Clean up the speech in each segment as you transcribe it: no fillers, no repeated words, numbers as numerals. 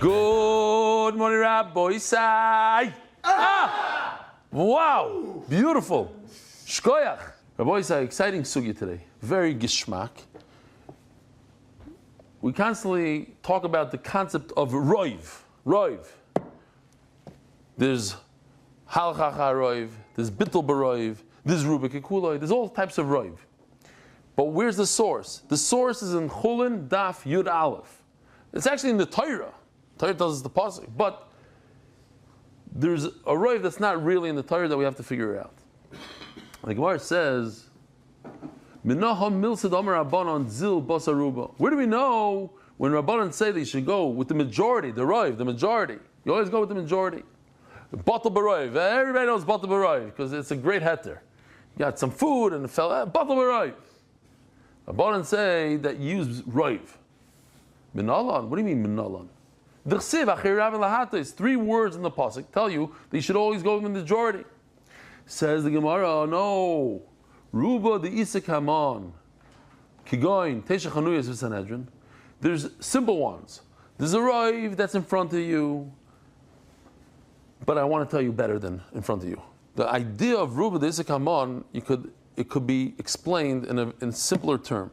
Good morning, Rabbi Isai. Wow, beautiful. Shkoyach. Rabbi Isai, exciting sugya today. Very gishmak. We constantly talk about the concept of roiv. Roiv. There's halchacha roiv, there's bittul baroiv, there's rubik kuloi, there's all types of roiv. But where's the source? The source is in Chullin, Daf, Yud Aleph. It's actually in the Torah. Torah tells us the pasuk, but there's a roiv that's not really in the Torah that we have to figure out. The Gemara says, where do we know when Rabbanan say that you should go with the majority, the roiv, the majority? You always go with the majority. Batal baroiv. Everybody knows batal baroiv because it's a great heter. You got some food and it fell out. Batal baroiv. Rabbanan say that you use roiv. Minalan. What do you mean minalan? It's 3 words in the pasuk tell you that you should always go with the majority. Says the Gemara, no. Ruba the Isak Haman. Kigoin, Tesha Chanuyas v'Sanhedrin. There's simple ones. There's a roiv that's in front of you. But I want to tell you better than in front of you. The idea of Ruba the Isak Haman, it could be explained in a simpler term.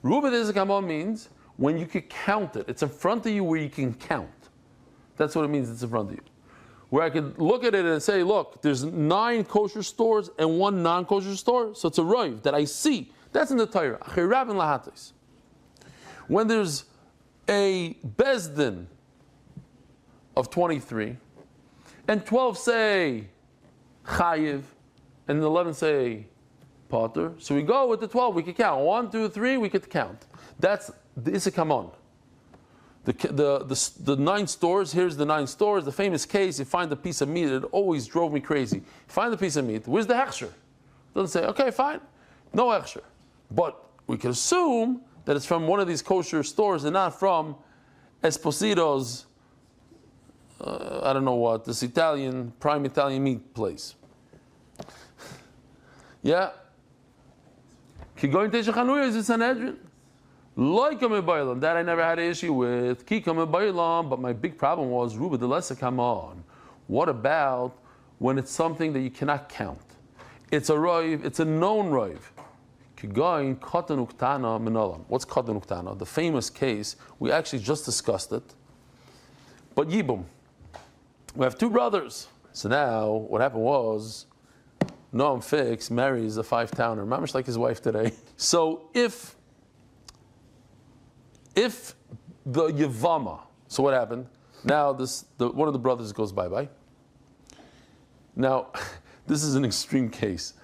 Ruba the Isak Haman means when you can count it. It's in front of you where you can count. That's what it means, it's in front of you. Where I could look at it and say, look, there's 9 kosher stores and 1 non-kosher store, so it's a roiv that I see. That's in the Torah. When there's a bezdin of 23, and 12 say chayiv, and 11 say potter, so we go with the 12, we can count. 1, 2, 3, we could count. That's the Isak Haman. The 9 stores, here's the 9 stores. The famous case, you find a piece of meat, it always drove me crazy. You find the piece of meat, where's the hechsher? Doesn't say, okay, fine, no hechsher. But we can assume that it's from one of these kosher stores and not from Esposito's, I don't know what, this prime Italian meat place. Yeah? Kigoin Tesha Chanuyas is Sanhedrin. That I never had an issue with. But my big problem was Ruba the Lesser, come on. What about when it's something that you cannot count? It's a roiv, it's a known roiv. What's katan uktana? The famous case, we actually just discussed it. But Yibum, we have 2 brothers. So now what happened was Noam Fix marries a 5-towner, mamish like his wife today. So if the Yavama, so what happened? Now one of the brothers goes bye-bye. Now, this is an extreme case.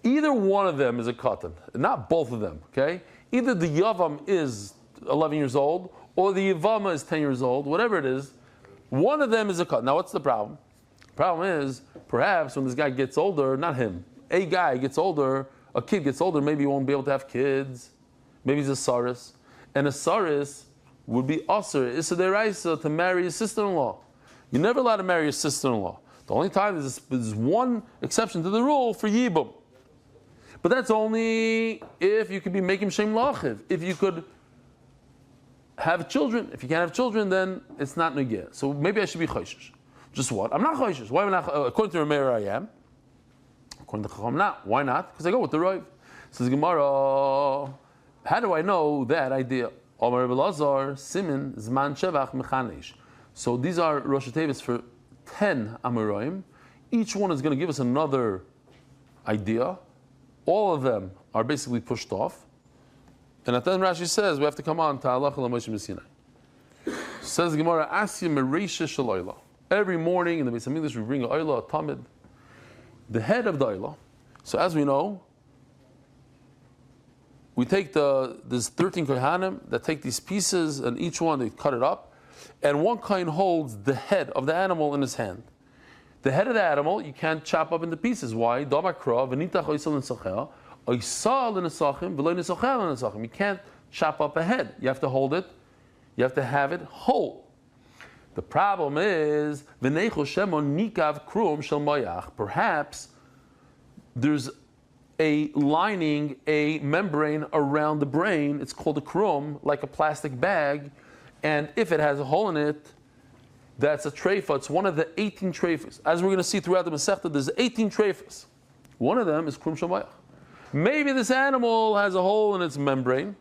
Either one of them is a katan, not both of them, okay? Either the Yavam is 11 years old, or the Yavama is 10 years old, whatever it is, one of them is a katan. Now, what's the problem? The problem is, perhaps when this guy gets older, not him, a guy gets older, a kid gets older, maybe he won't be able to have kids, maybe he's a saris. And a saris would be asr, issa deraisa, to marry his sister-in-law. You're never allowed to marry your sister-in-law. The only time there's one exception to the rule for yibum. But that's only if you could be making shem lachiv. If you could have children. If you can't have children, then it's not negeh. So maybe I should be choishish. Just what? I'm not choishish. Why am I not? According to Rameir, I am. According to Chacham, not. Why not? Because I go with the roiv. Says Gemara. How do I know that idea? Omer Belazar, Simin, Zman Shevach, Mechanish. So these are Rosh Tevis for 10 Amoraim. Each one is going to give us another idea. All of them are basically pushed off. And at the end Rashi says, we have to come on to Allah Moshe Messinai. Says the Gemara, Asya Mereisha Shaloila. Every morning in the Beis HaMikdash we bring a Oila, a Tamid, the head of the Oila. So as we know, we take there's 13 kohanim that take these pieces, and each one they cut it up, and one kohen holds the head of the animal in his hand. The head of the animal you can't chop up into pieces. Why? You can't chop up a head. You have to hold it. You have to have it whole. The problem is perhaps there's a lining, a membrane around the brain. It's called a krum, like a plastic bag. And if it has a hole in it, that's a treifa. It's one of the 18 treifas. As we're going to see throughout the Masechta, there's 18 treifas. One of them is krum shamayach. Maybe this animal has a hole in its membrane.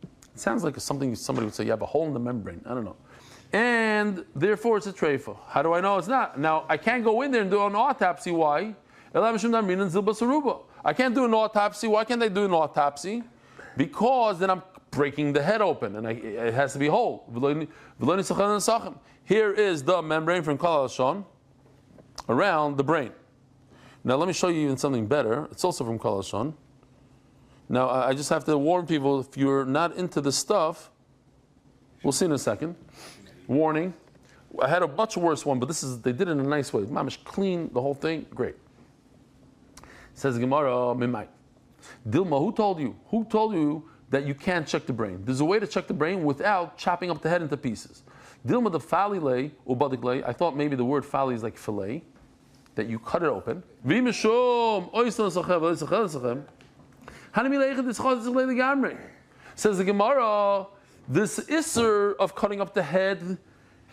It sounds like something somebody would say, you have a hole in the membrane. I don't know. And therefore it's a treifa. How do I know it's not? Now, I can't go in there and do an autopsy. Why? I can't do an autopsy. Why can't I do an autopsy? Because then I'm breaking the head open, and it has to be whole. Here is the membrane from Kol HaLashon around the brain. Now let me show you even something better. It's also from Kol HaLashon. Now I just have to warn people, if you're not into this stuff, we'll see in a second. Warning. I had a much worse one, but they did it in a nice way. Mamish clean, the whole thing, great. Says Gemara, Mimai. Dilma, who told you? Who told you that you can't check the brain? There's a way to check the brain without chopping up the head into pieces. Dilma the falile, ubadiklei. I thought maybe the word fali is like fillet, that you cut it open. Says the Gemara, this isser of cutting up the head,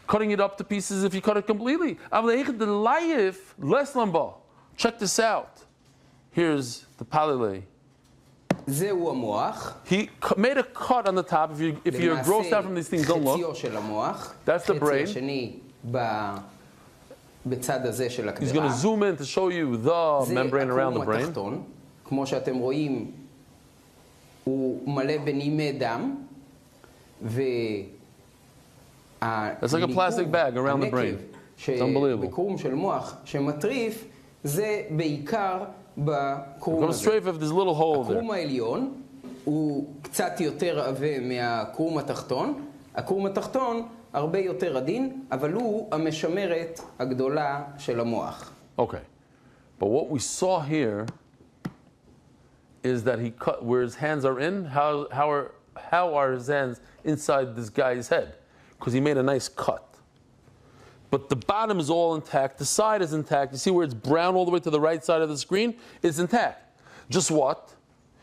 cutting it up to pieces if you cut it completely. Check this out. Here's the palile. He made a cut on the top. If you're grossed out from these things, don't look. That's the brain. He's going to zoom in to show you the membrane around the brain. That's like a plastic bag around the brain. It's unbelievable. Go straight if there's a little hole there. הקרום העליון הוא קצת יותר עבה מהקרום התחתון. הקרום התחתון הרבה יותר עדין, אבל הוא המשמרת הגדולה של המוח. Okay. But what we saw here is that he cut where his hands are in. How are his hands inside this guy's head? Because he made a nice cut. But the bottom is all intact. The side is intact. You see where it's brown all the way to the right side of the screen? It's intact. Just what?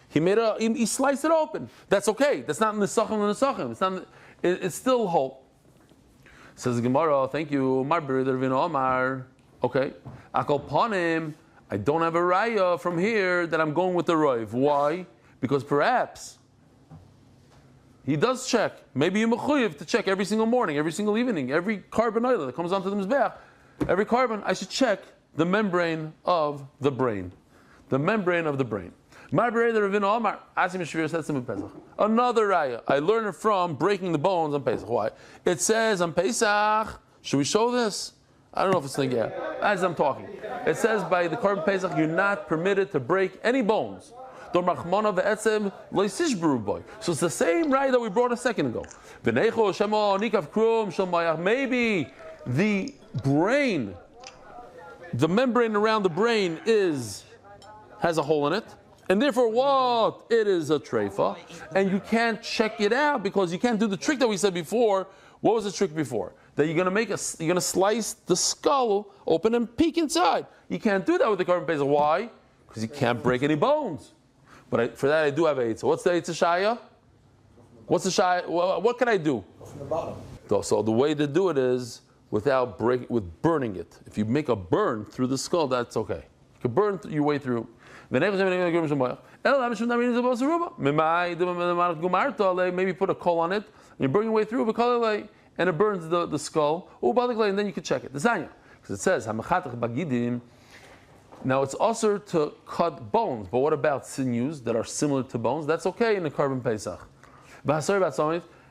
He sliced it open. That's okay. That's not in the nesachim. It's still whole. Says the Gemara, thank you. Okay. Akol panim. I don't have a raya from here that I'm going with the roiv. Why? Because perhaps he does check. Maybe you're mechuyev to check every single morning, every single evening, every carbon oil that comes onto the mizbeach. Every carbon, I should check the membrane of the brain. The membrane of the brain. Another raya. I learned it from breaking the bones on Pesach. Why? It says on Pesach, should we show this? I don't know if it's like, yeah, as I'm talking. It says by the carbon Pesach, you're not permitted to break any bones. So it's the same right that we brought a second ago. Maybe the brain, the membrane around the brain has a hole in it, and therefore what? It is a treifa, and you can't check it out because you can't do the trick that we said before. What was the trick before? That you're going to slice the skull open and peek inside. You can't do that with the carbon Pesach. Why? Because you can't break any bones. But for that, I do have a so what's the Eitz Shaya? What's the Shaya? What can I do? From the bottom. So the way to do it is with burning it. If you make a burn through the skull, that's okay. You can burn your way through. Maybe put a coal on it, and you burn your way through, and it burns the skull, and then you can check it. Because it says, now it's also to cut bones, but what about sinews that are similar to bones? That's okay in a carbon Pesach.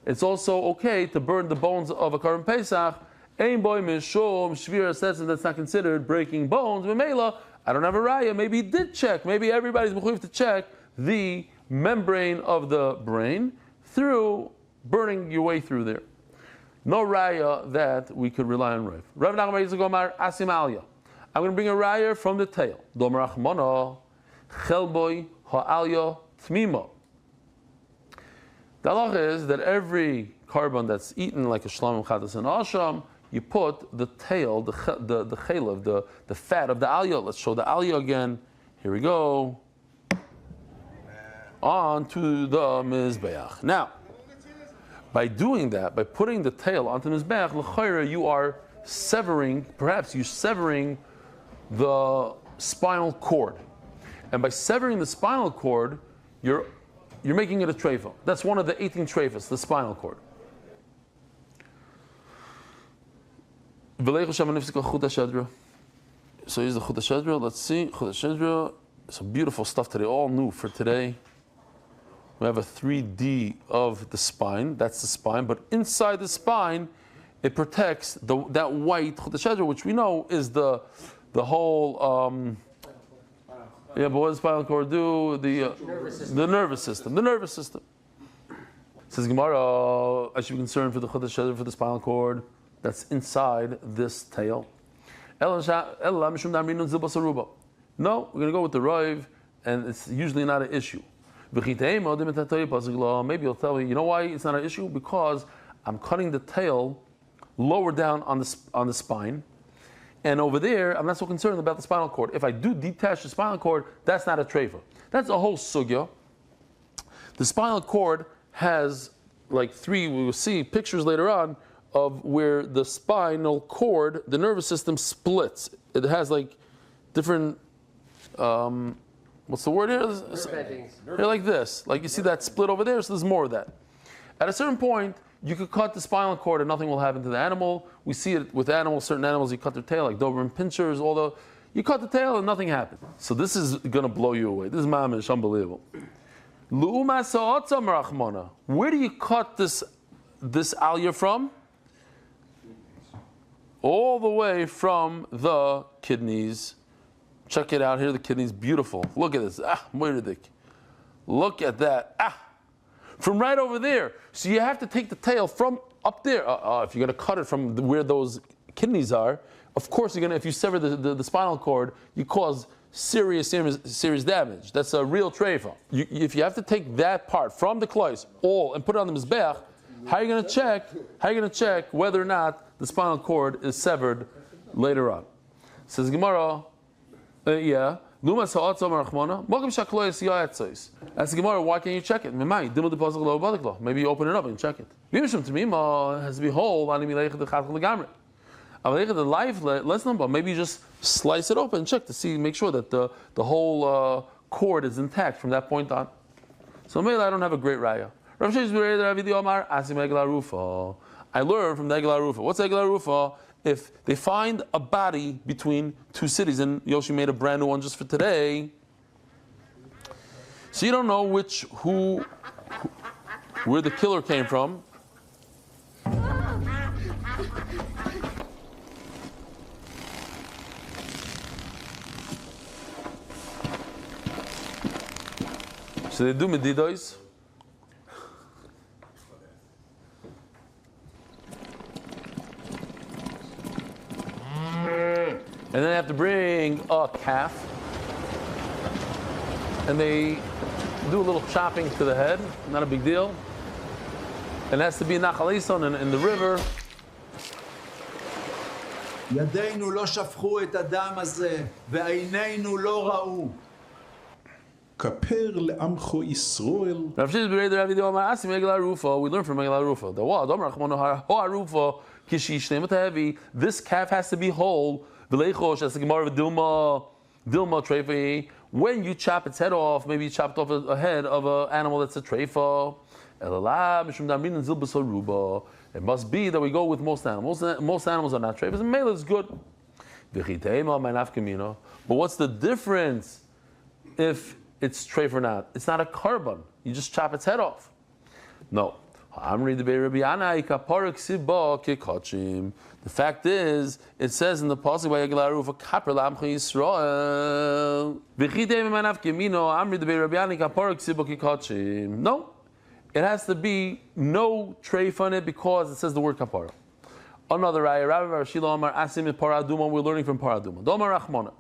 It's also okay to burn the bones of a carbon Pesach. Ein boy mishum shvira says that's not considered breaking bones. Memela, I don't have a raya. Maybe he did check. Maybe everybody's mechuyev to check the membrane of the brain through burning your way through there. No raya that we could rely on. Rav Nachman Yisrael Asim Aliyah. I'm going to bring a raya from the tail. Domer Rachmana Chelboy Ha'alya Tmima. The halacha is that every carbon that's eaten like a shlamim chatas and asham, you put the tail, the chelav, the fat of the alya. Let's show the alya again. Here we go. onto the Mizbeach. Now, by doing that, by putting the tail onto the Mizbeach, l'chayra, you are severing, perhaps you're severing the spinal cord. And by severing the spinal cord, you're making it a treifa. That's one of the 18 treifas, the spinal cord. So here's the Chut HaShedra. Let's see. Chut HaShedra. Some beautiful stuff today, all new for today. We have a 3D of the spine. That's the spine. But inside the spine, it protects that white Chut HaShedra, which we know is the whole... yeah, but what does the spinal cord do? The nervous system. The nervous system. Says Gemara, I should be concerned for the Chut HaShedra, for the spinal cord that's inside this tail. No, we're going to go with the Rav, and it's usually not an issue. Maybe you'll tell me, you know why it's not an issue? Because I'm cutting the tail lower down on the spine, and over there, I'm not so concerned about the spinal cord. If I do detach the spinal cord, that's not a treifa. That's a whole sugya. The spinal cord has like we will see pictures later on, of where the spinal cord, the nervous system splits. It has like different, what's the word here? Here like this. Like you see that split over there, so there's more of that. At a certain point, you could cut the spinal cord and nothing will happen to the animal. We see it with animals, certain animals, you cut their tail, like Doberman pinchers, although you cut the tail and nothing happened. So this is going to blow you away. This is mamish, unbelievable. Where do you cut this aliyah from? All the way from the kidneys. Check it out here, the kidneys, beautiful. Look at this. Look at that. From right over there. So you have to take the tail from up there. If you're going to cut it from where those kidneys are, of course if you sever the spinal cord, you cause serious damage. That's a real treifa. If you have to take that part from the klois and put it on the mizbeach, how are you going to check whether or not the spinal cord is severed later on? Says Gemara, yeah. Ask the Gemara, why can't you check it? Maybe you open it up and check it. It has to be whole. The life lesson, but maybe you just slice it open and check to see, make sure that the whole cord is intact from that point on. So maybe I don't have a great raya. I learned from the Eglah Rufa. What's Eglah Rufa? If they find a body between two cities, and Yoshi made a brand new one just for today, so you don't know where the killer came from. So they do medidos. And then they have to bring a calf, and they do a little chopping to the head, not a big deal. And it has to be nachalison in the river. ידינו לא שפכו את הדם הזה, ועינינו לא ראו. כפר לעמך ישראל. Rav Shishis b'rei the Rav Yidom asim Eglah Rufa. We learn from Eglah Rufa. The wall, Dom Rachmano Harufa Kishi Shnei Heavy. This calf has to be whole. V'leichosh as the Gemara of Dilma Treifa. When you chop its head off, maybe you chopped off a head of an animal that's a treifa. It must be that we go with most animals. Most animals are not treifas, and male is good. But what's the difference if it's treif or not? It's not a carbon. You just chop its head off. No. The fact is, it says in the pasuk by Eglah Rufa, "Kaper la'amcha Yisrael." No, it has to be no treif on it because it says the word kapara. Another raya, Rabbi Shilo Amar Asim Paraduma. We're learning from Paraduma. Domar Rachmana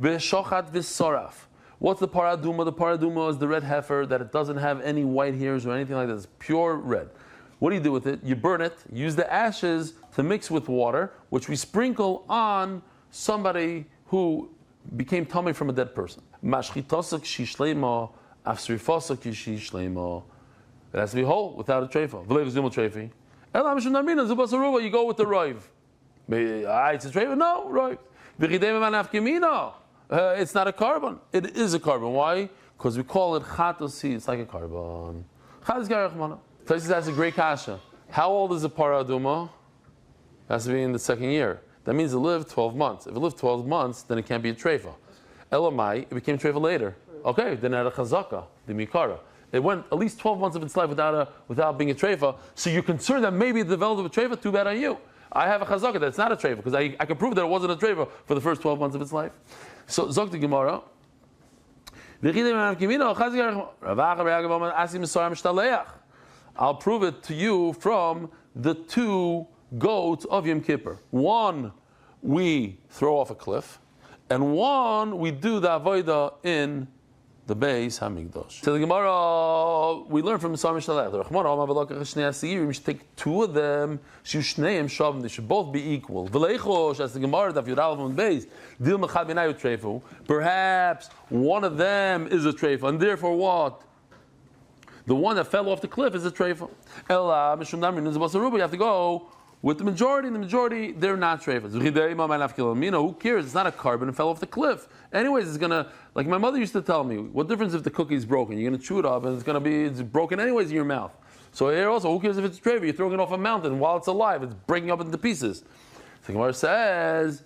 v'shochat v'soraf. What's the paraduma? The paraduma is the red heifer that it doesn't have any white hairs or anything like that. It's pure red. What do you do with it? You burn it, use the ashes to mix with water, which we sprinkle on somebody who became tummy from a dead person. Afsrifasa kishi shleimo. It has to be whole without a treifa. V'leiv zimul treifi. Elam shum namina zubas aruba. You go with the roiv. It's a treifa. No roiv. V'chidei man afkimina. It's not a carbon. It is a carbon. Why? Because we call it chatosi. It's like a carbon. Chatas garachmana. Taisus has a great kasha. How old is a para aduma? It has to be in the second year. That means it lived 12 months. If it lived 12 months, then it can't be a treifa. Elamai, it became treifa later. Okay, then it had a chazaka, the mikara. It went at least 12 months of its life without being a treifa. So you're concerned that maybe it developed a treifa. Too bad on you. I have a chazaka that's not a treifa because I can prove that it wasn't a treifa for the first 12 months of its life. So zok the Gemara. I'll prove it to you from the two goats of Yom Kippur. One, we throw off a cliff, and one, we do the avodah in the Beis Hamikdash. So the Gemara, we learn from Misar Mishalech. We should take two of them. They should both be equal. As the Gemara, perhaps one of them is a treifa, and therefore what? The one that fell off the cliff is a treifa. You have to go with the majority. In the majority, they're not treifas. Who cares? It's not a carbon. It fell off the cliff. Anyways, it's gonna, like my mother used to tell me, what difference if the cookie's broken? You're gonna chew it up, and it's broken anyways in your mouth. So here also, who cares if it's a treifa? You're throwing it off a mountain while it's alive. It's breaking up into pieces. The Gemara says,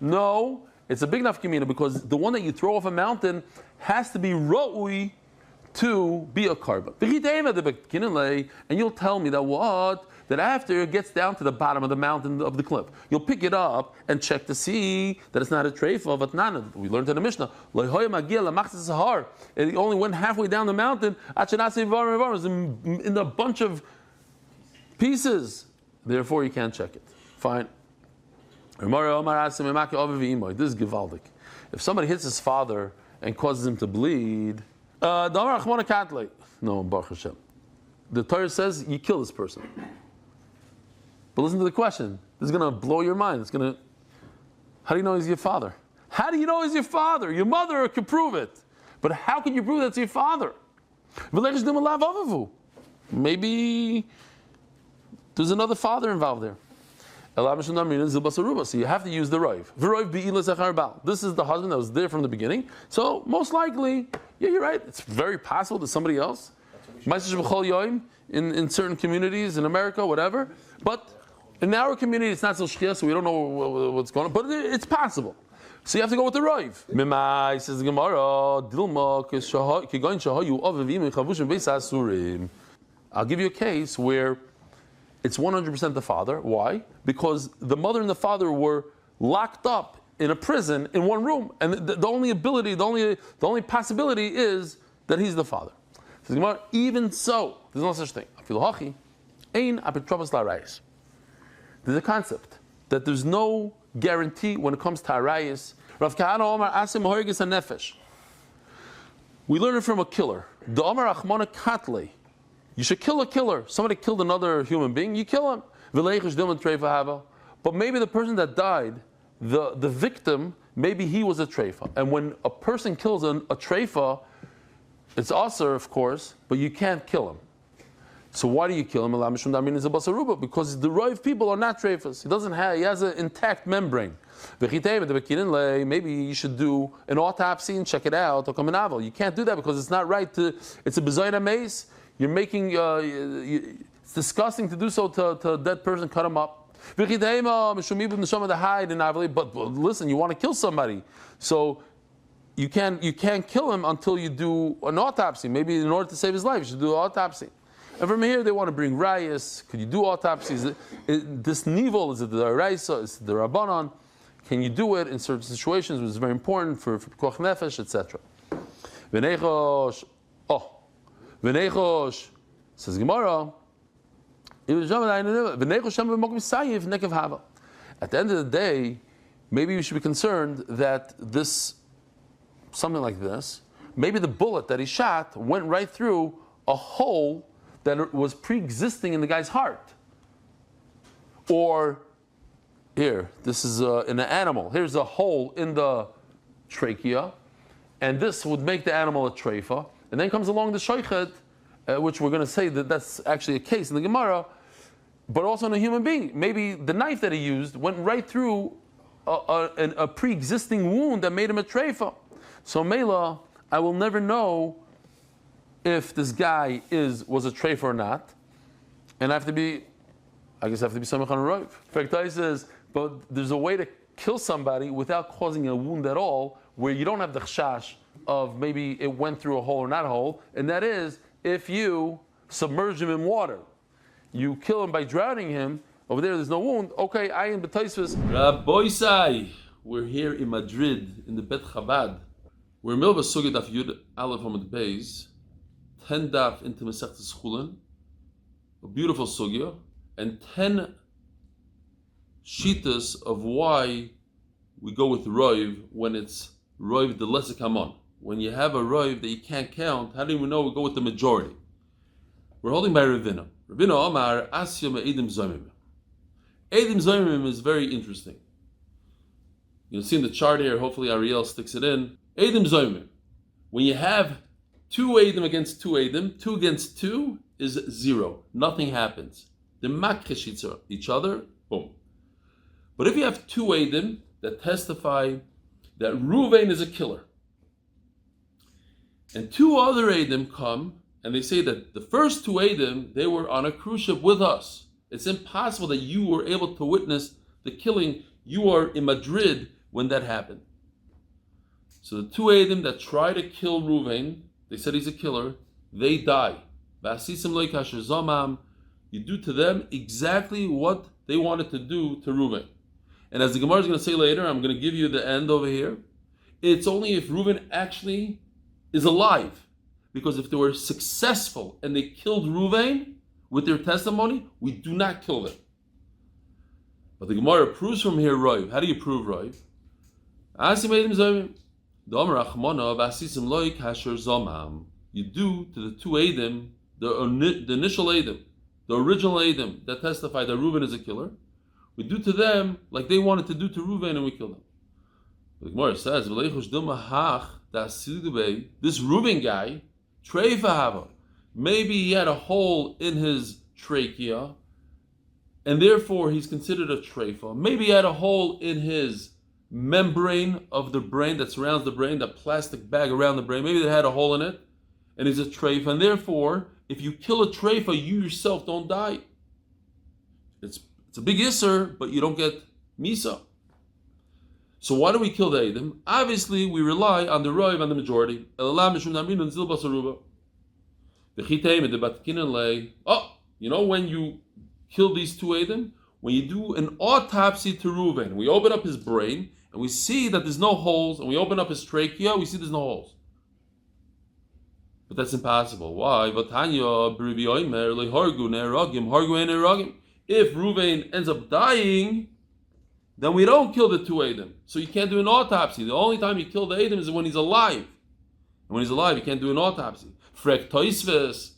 no. It's a big nafkamina because the one that you throw off a mountain has to be ra'ui to be a carbon. And you'll tell me that what? That after it gets down to the bottom of the mountain of the cliff, you'll pick it up and check to see that it's not a treifa, but nana. We learned in the Mishnah. It only went halfway down the mountain. In a bunch of pieces. Therefore, you can't check it. Fine. This is Givaldik. If somebody hits his father and causes him to bleed, no, Baruch Hashem. The Torah says you kill this person. But listen to the question. This is going to blow your mind. How do you know he's your father? How do you know he's your father? Your mother can prove it. But how can you prove that it's your father? Maybe there's another father involved there. So you have to use the roiv. This is the husband that was there from the beginning. So most likely, yeah, you're right. It's very possible that somebody else. In certain communities in America, whatever. But in our community, it's not so shkia, so we don't know what's going on. But it's possible. So you have to go with the roiv. Mimai says the Gemara, I'll give you a case where it's 100% the father. Why? Because the mother and the father were locked up in a prison in one room, and the only ability, the only possibility is that he's the father. So even so, there's no such thing. There's a concept that there's no guarantee when it comes to arayis. Rav Kahana Omar Asim Horigis Nefesh. We learn it from a killer. The Omar Achmona Katle. You should kill a killer. Somebody killed another human being, you kill him. But maybe the person that died, the victim, maybe he was a treifa. And when a person kills a treifa, it's asur, of course, but you can't kill him. So why do you kill him? Because the roiv people are not treifas. He has an intact membrane. Maybe you should do an autopsy and check it out. You can't do that because it's not right it's a bezoyna mace. You're making, it's disgusting to do so to a dead person, cut him up. But listen, you want to kill somebody. So you can't kill him until you do an autopsy. Maybe in order to save his life, you should do an autopsy. And from here, they want to bring rayas. Could you do autopsies? This nivel, is it the raisa? Is it the rabbanon? Can you do it in certain situations, which is very important for koch nefesh, etc. V'neichosh, says Gemara, at the end of the day, maybe we should be concerned that something like this, maybe the bullet that he shot went right through a hole that was pre-existing in the guy's heart. Or, here, this is in an animal. Here's a hole in the trachea. and this would make the animal a treifa, and then comes along the shoichet, which we're going to say that that's actually a case in the Gemara, but also in a human being. Maybe the knife that he used went right through a pre-existing wound that made him a treifa. So Mela, I will never know if this guy was a treifa or not, and I have to be samech on a roiv. In fact, I says, but there's a way to kill somebody without causing a wound at all, where you don't have the chashash of maybe it went through a hole or not a hole, and that is if you submerge him in water. You kill him by drowning him. Over there's no wound. Okay, I am b'taisvus. Rabbi Sai, we're here in Madrid in the Bet Chabad. We're in Milva Sugya Daf Yud Aleph Hamad Beis, 10 daf into Masechtas Chullin, a beautiful sugya, and 10 shitas of why we go with roiv when it's roiv the lesser kamon. When you have a roiv that you can't count, how do we know we go with the majority? We're holding by Ravina. Ravina Omar Asya Me'edim Zomim. Edim Zomim is very interesting. You'll see in the chart here, hopefully Ariel sticks it in. Edim Zomim. When you have 2 Edim against 2 Edim, 2 against 2 is 0. Nothing happens. They makrish each other, boom. But if you have 2 Edim that testify that Ruvain is a killer, and 2 other Edim come, and they say that the first 2 Edim, they were on a cruise ship with us. It's impossible that you were able to witness the killing. You are in Madrid when that happened. So the 2 Edim that try to kill Ruvain, they said he's a killer, they die. You do to them exactly what they wanted to do to Ruvain. And as the Gemara is going to say later, I'm going to give you the end over here. It's only if Ruvain actually is alive. Because if they were successful and they killed Ruvain with their testimony, we do not kill them. But the Gemara proves from here Roiv. How do you prove Roiv? You do to the 2 Edim, the initial Edim, the original Edim that testified that Reuven is a killer, we do to them like they wanted to do to Reuven, and we kill them. The Gemara says, this Reuven guy, Treifahava, maybe he had a hole in his trachea, and therefore he's considered a treifa. Maybe he had a hole in his membrane of the brain that surrounds the brain, that plastic bag around the brain. Maybe they had a hole in it, and he's a treifa. And therefore, if you kill a treifa, you yourself don't die. It's a big isser, but you don't get misa. So why do we kill the Edom? Obviously, we rely on the roiv, on the majority. You know when you kill these 2 Edom? When you do an autopsy to Reuven, we open up his brain, and we see that there's no holes, and we open up his trachea, we see there's no holes. But that's impossible. Why? If Reuven ends up dying, then we don't kill the 2 Edom. So you can't do an autopsy. The only time you kill the Edom is when he's alive. And when he's alive, you can't do an autopsy. Frek toisves.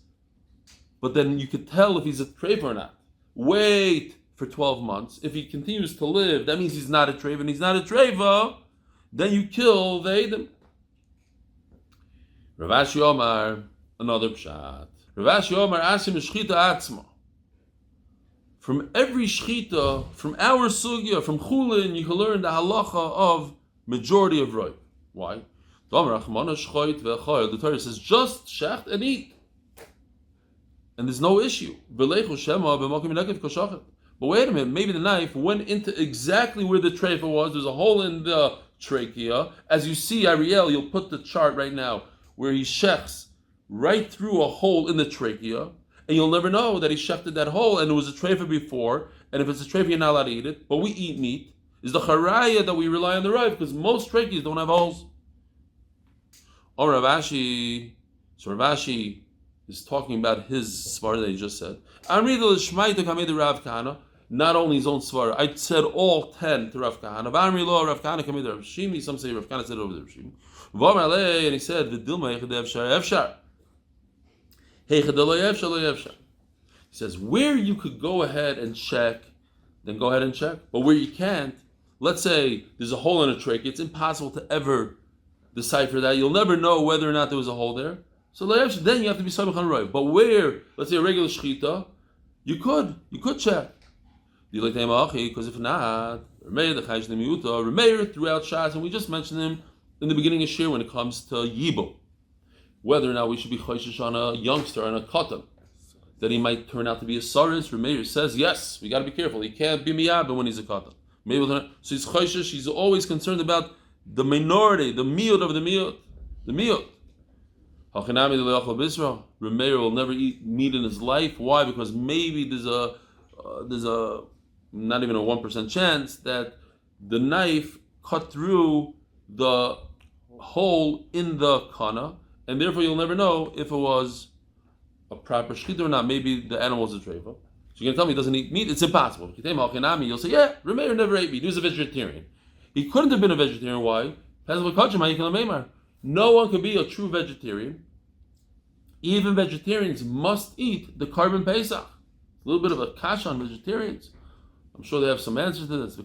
But then you could tell if he's a treifa or not. Wait for 12 months. If he continues to live, that means he's not a treifa, and he's not a treifa, then you kill the Edom. Rav Ashi Omar, another pshat. Rav Ashi Omar, Asim Shchita Atzma. From every shchita, from our sugya, from Chullin, you can learn the halacha of majority of roiv. Why? The Torah says just shecht and eat, and there's no issue. But wait a minute, maybe the knife went into exactly where the treifa was. There's a hole in the trachea. As you see, Ariel, you'll put the chart right now where he shechs right through a hole in the trachea. And you'll never know that he shechted that hole and it was a treifa before. And if it's a treifa, you're not allowed to eat it. But we eat meat. Is the charaya that we rely on the roiv, because most tracheas don't have holes. Or Rav Ashi, so Rav Ashi is talking about his svar that he just said. Not only his own svar. I said all 10 to Rav Kahana. Rav Kahana came to Rav Shimi. Some say Rav Kahana said over to Rav Shimi. And he said, he says, where you could go ahead and check, then go ahead and check. But where you can't, let's say there's a hole in a trachea, it's impossible to ever decipher that. You'll never know whether or not there was a hole there. So then you have to be samech on roiv. But where, let's say a regular shechita, you could check. Because if not, Remeir throughout Shas, and we just mentioned him in the beginning of Shir when it comes to Yibo. Whether or not we should be choishish on a youngster, on a katan, that he might turn out to be a saris. Remeir says, yes, we got to be careful. He can't be miyabah when he's a katan. So he's choishish, he's always concerned about the minority, the miut of the miut. The miut. Remeir will never eat meat in his life. Why? Because maybe there's a not even a 1% chance that the knife cut through the hole in the kana, and therefore you'll never know if it was a proper shechita or not. Maybe the animal was a treifa. So you're going to tell me he doesn't eat meat? It's impossible. You'll say, yeah, Remeir never ate meat. He was a vegetarian. He couldn't have been a vegetarian. Why? No one could be a true vegetarian. Even vegetarians must eat the carbon pesach. A little bit of a kash on vegetarians. I'm sure they have some answers to this.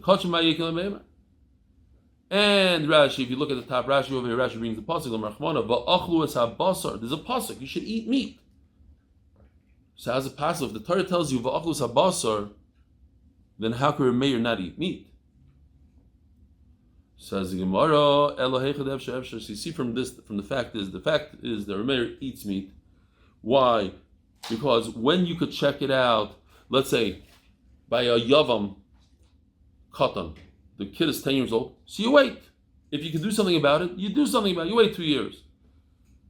And Rashi, if you look at the top Rashi over here, Rashi brings the pasuk, there's a pasuk, you should eat meat. So how's it possible? If the Torah tells you va'achlu habasar, then how could Remeir not eat meat? Says the Gemara, so you see from the fact is that Remeir eats meat. Why? Because when you could check it out, let's say by a yavam katan, the kid is 10 years old, so you wait. If you can do something about it, you do something about it. You wait 2 years.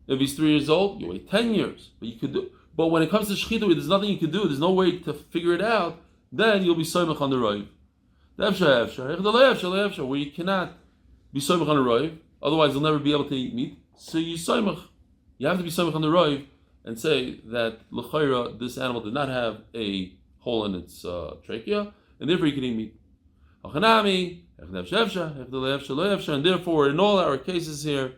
If he's 3 years old, you wait 10 years. But you could do. But when it comes to shechita, there's nothing you can do. There's no way to figure it out. Then you'll be soymach on the roiv. Where you cannot be soymach on the roiv, otherwise you'll never be able to eat meat. So you soymach. You have to be soymach on the roiv and say that l'chayra, this animal did not have a hole in its trachea, and therefore you can eat meat. And therefore, in all our cases here,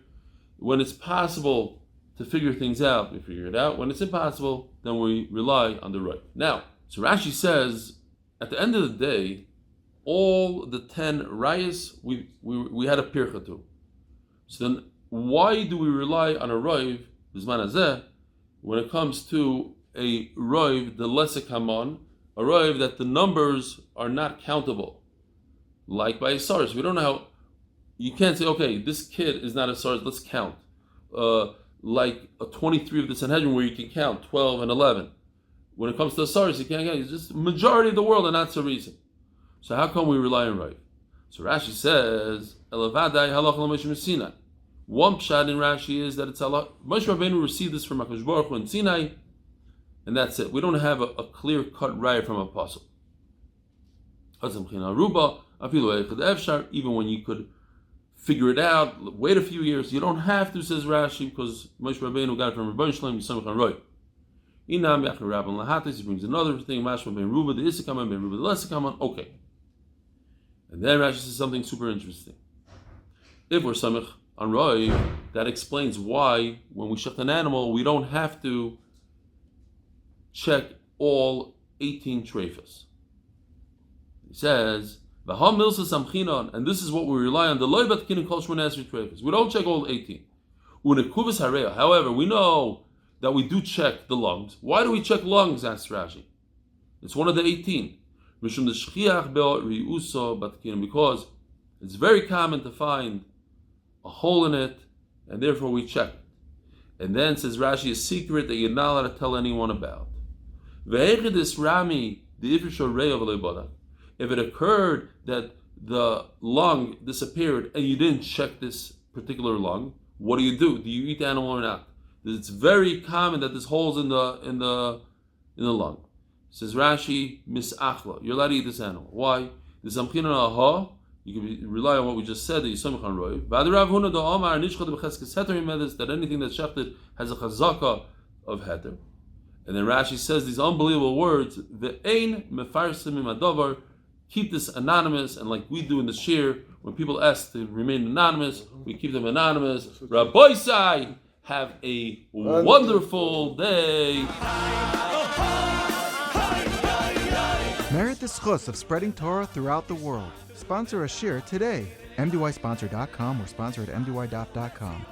when it's possible to figure things out, we figure it out. When it's impossible, then we rely on the right. Now, so Rashi says, at the end of the day, all the 10 rayas we had a pircha to. So then, why do we rely on a roiv b'zman hazeh when it comes to a roiv, the lesek hamon, a roiv that the numbers are not countable? Like by a SARS, we don't know how. You can't say, okay, this kid is not a SARS, let's count. Like a 23 of the Sanhedrin where you can count 12 and 11. When it comes to a SARS, you can't count. It's just majority of the world and that's the reason. So how come we rely on Rav? So Rashi says, Elavadai halach l'Moshe Sinai. One pshat in Rashi is that it's halach. Moshe Rabbeinu received this from HaKadosh Baruch Hu in Sinai, and that's it. We don't have a clear-cut raya from apostle. Even when you could figure it out, wait a few years, you don't have to, says Rashi, because Moshe Rabbeinu got it from Rebbeinu Shalom, Yisomach and Roy. Inam Yachar Rabban Lahatis, he brings another thing, Mashma ben Ruba, the Issakaman, ben Ruba, the Lesakaman, okay. And then Rashi says something super interesting. If we're Samech on Roy, that explains why, when we shech an animal, we don't have to check all 18 treifas. He says, "V'ham milsa samchinon," and this is what we rely on. The loy batkin kol shmona esrei treifas. We don't check all 18. Unekuvas hareya. However, we know that we do check the lungs. Why do we check lungs? Asks Rashi. It's one of the 18. Mishum the shchiach be'o riuso batkin, because it's very common to find a hole in it, and therefore we check it. And then says Rashi, a secret that you're not allowed to tell anyone about. Ve'echidis rami the ifrisho reya v'leiboda. If it occurred that the lung disappeared and you didn't check this particular lung, what do? Do you eat the animal or not? It's very common that there's holes in the lung. Says Rashi, misachla. You're allowed to eat this animal. Why? The samchinon aha. You can rely on what we just said. That Yisomach on Roy. That anything that's shechted has a chazaka of heter. And then Rashi says these unbelievable words. The ein mefarsim imadavar. Keep this anonymous, and like we do in the shir, when people ask to remain anonymous, we keep them anonymous. Rabbi Sai, have a wonderful day. Merit the schus of spreading Torah throughout the world. Sponsor a shir today MDYsponsor.com or sponsor at MDYDOP.com.